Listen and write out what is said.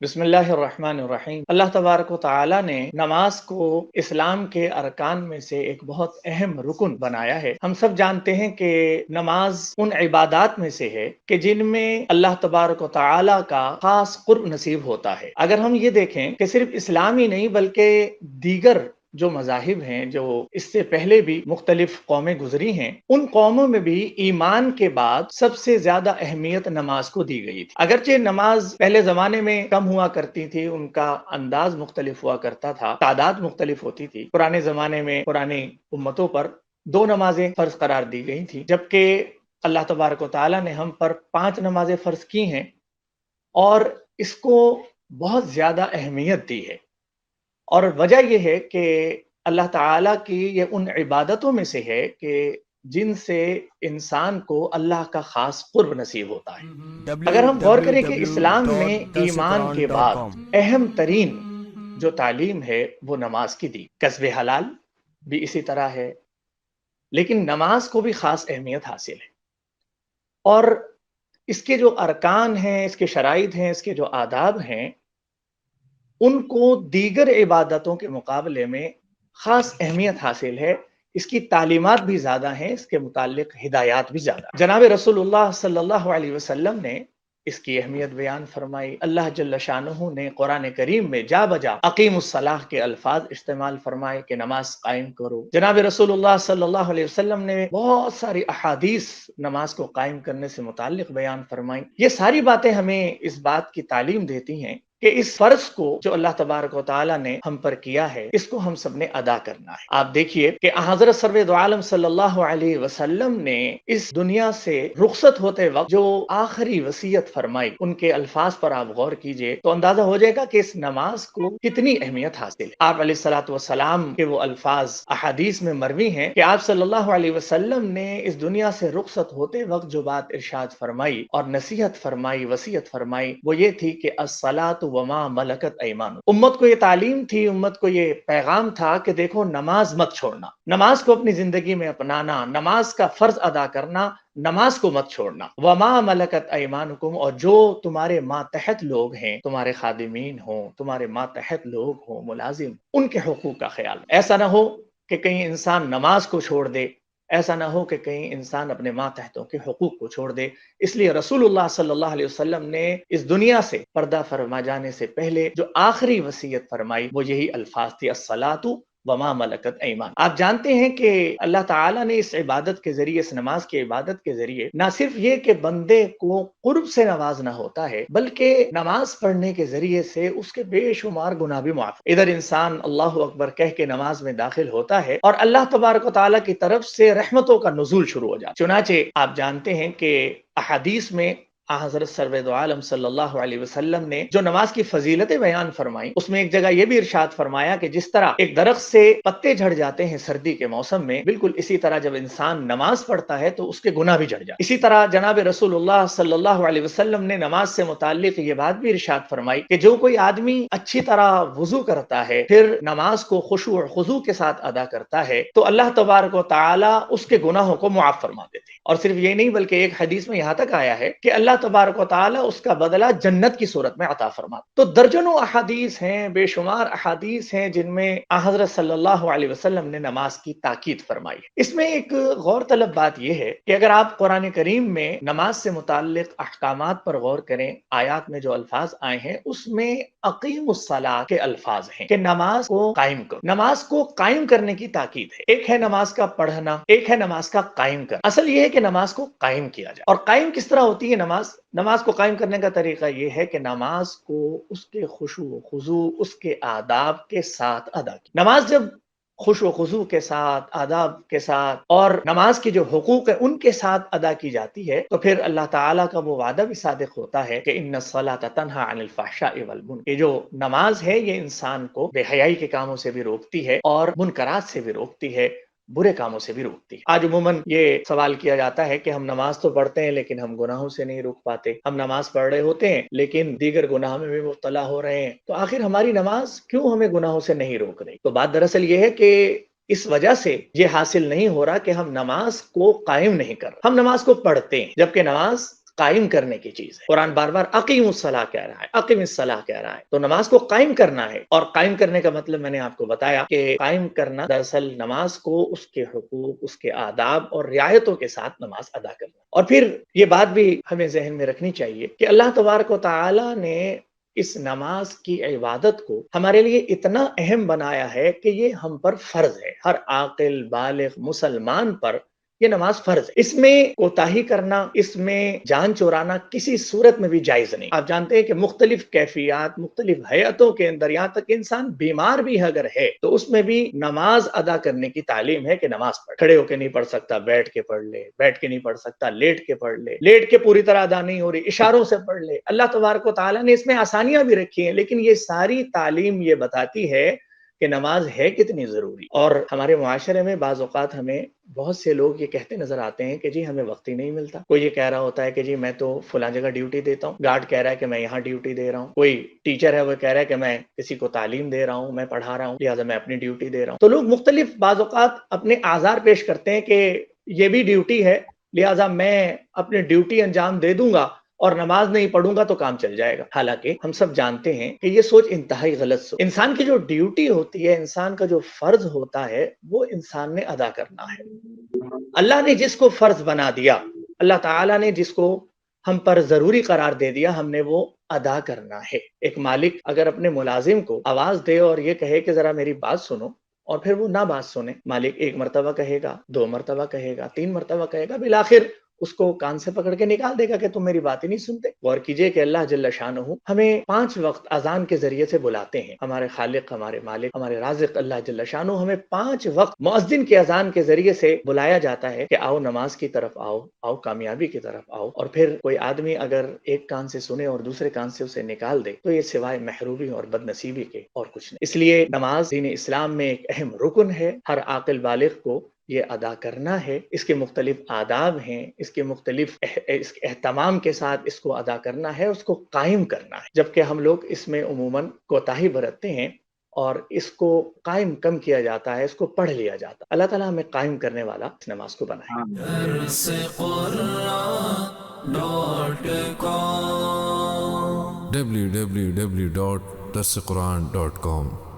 بسم اللہ الرحمن الرحیم۔ اللہ تبارک و تعالی نے نماز کو اسلام کے ارکان میں سے ایک بہت اہم رکن بنایا ہے۔ ہم سب جانتے ہیں کہ نماز ان عبادات میں سے ہے کہ جن میں اللہ تبارک و تعالی کا خاص قرب نصیب ہوتا ہے۔ اگر ہم یہ دیکھیں کہ صرف اسلام ہی نہیں بلکہ دیگر جو مذاہب ہیں، جو اس سے پہلے بھی مختلف قومیں گزری ہیں، ان قوموں میں بھی ایمان کے بعد سب سے زیادہ اہمیت نماز کو دی گئی تھی۔ اگرچہ نماز پہلے زمانے میں کم ہوا کرتی تھی، ان کا انداز مختلف ہوا کرتا تھا، تعداد مختلف ہوتی تھی۔ پرانے زمانے میں پرانی امتوں پر 2 نمازیں فرض قرار دی گئی تھی، جبکہ اللہ تبارک و تعالیٰ نے ہم پر 5 نمازیں فرض کی ہیں اور اس کو بہت زیادہ اہمیت دی ہے۔ اور وجہ یہ ہے کہ اللہ تعالیٰ کی یہ ان عبادتوں میں سے ہے کہ جن سے انسان کو اللہ کا خاص قرب نصیب ہوتا ہے۔ اگر ہم غور کریں کہ اسلام میں ایمان کے بعد اہم ترین جو تعلیم ہے وہ نماز کی دی، کسب حلال بھی اسی طرح ہے، لیکن نماز کو بھی خاص اہمیت حاصل ہے۔ اور اس کے جو ارکان ہیں، اس کے شرائط ہیں، اس کے جو آداب ہیں، ان کو دیگر عبادتوں کے مقابلے میں خاص اہمیت حاصل ہے۔ اس کی تعلیمات بھی زیادہ ہیں، اس کے متعلق ہدایات بھی زیادہ۔ جناب رسول اللہ صلی اللہ علیہ وسلم نے اس کی اہمیت بیان فرمائی۔ اللہ جل شانہ نے قرآن کریم میں جا بجا اقیم الصلاۃ کے الفاظ استعمال فرمائے کہ نماز قائم کرو۔ جناب رسول اللہ صلی اللہ علیہ وسلم نے بہت ساری احادیث نماز کو قائم کرنے سے متعلق بیان فرمائی۔ یہ ساری باتیں ہمیں اس بات کی تعلیم دیتی ہیں کہ اس فرض کو جو اللہ تبارک و تعالیٰ نے ہم پر کیا ہے، اس کو ہم سب نے ادا کرنا ہے۔ آپ دیکھیے کہ حضرت سرور دو عالم صلی اللہ علیہ وسلم نے اس دنیا سے رخصت ہوتے وقت جو آخری وصیت فرمائی، ان کے الفاظ پر آپ غور کیجئے تو اندازہ ہو جائے گا کہ اس نماز کو کتنی اہمیت حاصل ہے۔ آپ علیہ الصلوۃ والسلام کے وہ الفاظ احادیث میں مروی ہیں کہ آپ صلی اللہ علیہ وسلم نے اس دنیا سے رخصت ہوتے وقت جو بات ارشاد فرمائی اور نصیحت فرمائی، وصیت فرمائی، وہ یہ تھی کہ الصلاۃ وما ملکت ایمان۔ امت کو یہ تعلیم تھی، امت کو یہ پیغام تھا کہ دیکھو نماز مت چھوڑنا، نماز کو اپنی زندگی میں اپنانا، نماز کا فرض ادا کرنا، نماز کو مت چھوڑنا۔ وما ملکت ایمانکم، اور جو تمہارے ماتحت لوگ ہیں، تمہارے خادمین ہوں، تمہارے ماتحت لوگ ہوں، ملازم، ان کے حقوق کا خیال۔ ایسا نہ ہو کہ کہیں انسان نماز کو چھوڑ دے، ایسا نہ ہو کہ کہیں انسان اپنے ماتحتوں کے حقوق کو چھوڑ دے۔ اس لیے رسول اللہ صلی اللہ علیہ وسلم نے اس دنیا سے پردہ فرما جانے سے پہلے جو آخری وصیت فرمائی وہ یہی الفاظ تھی، الصلاۃ وما ملکت ایمان۔ آپ جانتے ہیں کہ اللہ تعالیٰ نے اس عبادت کے ذریعے، اس نماز کی عبادت کے ذریعے، نہ صرف یہ کہ بندے کو قرب سے نوازنا ہوتا ہے، بلکہ نماز پڑھنے کے ذریعے سے اس کے بے شمار گناہ بھی معاف۔ ادھر انسان اللہ اکبر کہہ کے نماز میں داخل ہوتا ہے اور اللہ تبارک و تعالیٰ کی طرف سے رحمتوں کا نزول شروع ہو جاتا ہے۔ چنانچہ آپ جانتے ہیں کہ احادیث میں حضرت سرور دو عالم صلی اللہ علیہ وسلم نے جو نماز کی فضیلتیں بیان فرمائی، اس میں ایک جگہ یہ بھی ارشاد فرمایا کہ جس طرح ایک درخت سے پتے جھڑ جاتے ہیں سردی کے موسم میں، بالکل اسی طرح جب انسان نماز پڑھتا ہے تو اس کے گناہ بھی جھڑ جاتے ہیں۔ اسی طرح جناب رسول اللہ صلی اللہ علیہ وسلم نے نماز سے متعلق یہ بات بھی ارشاد فرمائی کہ جو کوئی آدمی اچھی طرح وضو کرتا ہے، پھر نماز کو خشوع اور خضوع کے ساتھ ادا کرتا ہے، تو اللہ تبارک و تعالی اس کے گناہوں کو معاف فرما دیتے ہیں۔ اور صرف یہ نہیں بلکہ ایک حدیث میں یہاں تک آیا ہے کہ اللہ تبارک و تعالی اس کا بدلہ جنت کی صورت میں عطا فرماتا۔ تو درجنوں احادیث ہیں، بے شمار احادیث ہیں جن میں حضرت صلی اللہ علیہ وسلم نے نماز کی تاکید فرمائی ہے۔ اس میں ایک غور طلب بات یہ ہے کہ اگر آپ قرآن کریم میں نماز سے متعلق احکامات پر غور کریں، آیات میں جو الفاظ آئے ہیں اس میں اقیم الصلاۃ کے الفاظ ہیں کہ نماز کو قائم کرو۔ نماز کو قائم کرنے کی تاکید ہے۔ ایک ہے نماز کا پڑھنا، ایک ہے نماز کا قائم کرنا۔ اصل یہ ہے کہ نماز کو قائم کیا جائے۔ اور قائم کس طرح ہوتی ہے نماز کو قائم کرنے کا طریقہ یہ ہے کہ نماز کو اس کے خشوع و خضوع، اس کے آداب کے ساتھ ادا کی۔ نماز جب خشوع و خضوع کے ساتھ، آداب کے ساتھ اور نماز کی جو حقوق ہیں ان کے ساتھ ادا کی جاتی ہے تو پھر اللہ تعالیٰ کا وہ وعدہ بھی صادق ہوتا ہے کہ ان الصلاۃ تنہی عن الفحشاء والمنکر۔ یہ جو نماز ہے یہ انسان کو بے حیائی کے کاموں سے بھی روکتی ہے اور منکرات سے بھی روکتی ہے، برے کاموں سے بھی روکتی ہے۔ آج عموماً یہ سوال کیا جاتا ہے کہ ہم نماز تو پڑھتے ہیں لیکن ہم گناہوں سے نہیں روک پاتے، ہم نماز پڑھ رہے ہوتے ہیں لیکن دیگر گناہوں میں بھی مبتلا ہو رہے ہیں، تو آخر ہماری نماز کیوں ہمیں گناہوں سے نہیں روک رہی؟ تو بات دراصل یہ ہے کہ اس وجہ سے یہ حاصل نہیں ہو رہا کہ ہم نماز کو قائم نہیں کر رہے، ہم نماز کو پڑھتے ہیں، جبکہ نماز قائم کرنے کی چیز ہے۔ قرآن بار بار اقیم الصلاۃ کہہ رہا ہے، اقیم الصلاۃ کہہ رہا ہے، تو نماز کو قائم کرنا ہے۔ اور قائم کرنے کا مطلب میں نے آپ کو بتایا کہ قائم کرنا دراصل نماز کو اس کے حقوق، اس کے آداب اور رعایتوں کے ساتھ نماز ادا کرنا۔ اور پھر یہ بات بھی ہمیں ذہن میں رکھنی چاہیے کہ اللہ تبارک و تعالی نے اس نماز کی عبادت کو ہمارے لیے اتنا اہم بنایا ہے کہ یہ ہم پر فرض ہے، ہر عاقل بالغ مسلمان پر یہ نماز فرض ہے۔ اس میں کوتاہی کرنا، اس میں جان چورانا کسی صورت میں بھی جائز نہیں۔ آپ جانتے ہیں کہ مختلف کیفیات، مختلف حیاتوں کے اندر، یہاں تک کہ انسان بیمار بھی اگر ہے تو اس میں بھی نماز ادا کرنے کی تعلیم ہے کہ نماز پڑھ، کھڑے ہو کے نہیں پڑھ سکتا بیٹھ کے پڑھ لے، بیٹھ کے نہیں پڑھ سکتا لیٹ کے پڑھ لے، لیٹ کے پوری طرح ادا نہیں ہو رہی اشاروں سے پڑھ لے۔ اللہ تبارک و تعالیٰ نے اس میں آسانیاں بھی رکھی ہیں، لیکن یہ ساری تعلیم یہ بتاتی ہے کہ نماز ہے کتنی ضروری۔ اور ہمارے معاشرے میں بعض اوقات ہمیں بہت سے لوگ یہ کہتے نظر آتے ہیں کہ جی ہمیں وقت ہی نہیں ملتا۔ کوئی یہ کہہ رہا ہوتا ہے کہ جی میں تو فلاں جگہ ڈیوٹی دیتا ہوں، گارڈ کہہ رہا ہے کہ میں یہاں ڈیوٹی دے رہا ہوں، کوئی ٹیچر ہے وہ کہہ رہا ہے کہ میں کسی کو تعلیم دے رہا ہوں، میں پڑھا رہا ہوں، لہٰذا میں اپنی ڈیوٹی دے رہا ہوں۔ تو لوگ مختلف بعض اوقات اپنے اعذار پیش کرتے ہیں کہ یہ بھی ڈیوٹی ہے، لہٰذا میں اپنی ڈیوٹی انجام دے دوں گا اور نماز نہیں پڑھوں گا تو کام چل جائے گا۔ حالانکہ ہم سب جانتے ہیں کہ یہ سوچ انتہائی غلط سوچ۔ انسان کی جو ڈیوٹی ہوتی ہے، انسان کا جو فرض ہوتا ہے، وہ انسان نے ادا کرنا ہے۔ اللہ نے جس کو فرض بنا دیا، اللہ تعالیٰ نے جس کو ہم پر ضروری قرار دے دیا، ہم نے وہ ادا کرنا ہے۔ ایک مالک اگر اپنے ملازم کو آواز دے اور یہ کہے کہ ذرا میری بات سنو، اور پھر وہ نہ بات سنے، مالک ایک مرتبہ کہے گا، دو مرتبہ کہے گا، تین مرتبہ کہے گا، بالآخر اس کو کان سے پکڑ کے نکال دے گا کہ تم میری بات ہی نہیں سنتے۔ غور کیجئے کہ اللہ جل شانہ ہمیں 5 وقت اذان کے ذریعے سے بلاتے ہیں۔ ہمارے خالق، ہمارے مالک، ہمارے رازق اللہ جل شانہ ہمیں 5 وقت مؤذن کے اذان کے ذریعے سے بلایا جاتا ہے کہ آؤ نماز کی طرف آؤ، آؤ کامیابی کی طرف آؤ۔ اور پھر کوئی آدمی اگر ایک کان سے سنے اور دوسرے کان سے اسے نکال دے تو یہ سوائے محرومی اور بد نصیبی کے اور کچھ نہیں۔ اس لیے نماز دین اسلام میں ایک اہم رکن ہے، ہر عاقل بالغ کو یہ ادا کرنا ہے۔ اس کے مختلف آداب ہیں، اس کے مختلف اہتمام کے ساتھ اس کو ادا کرنا ہے، اس کو قائم کرنا ہے، جبکہ ہم لوگ اس میں عموماً کوتاہی برتتے ہیں اور اس کو قائم کم کیا جاتا ہے، اس کو پڑھ لیا جاتا ہے۔ اللہ تعالیٰ ہمیں قائم کرنے والا اس نماز کو بنائے۔ www.darsequran.com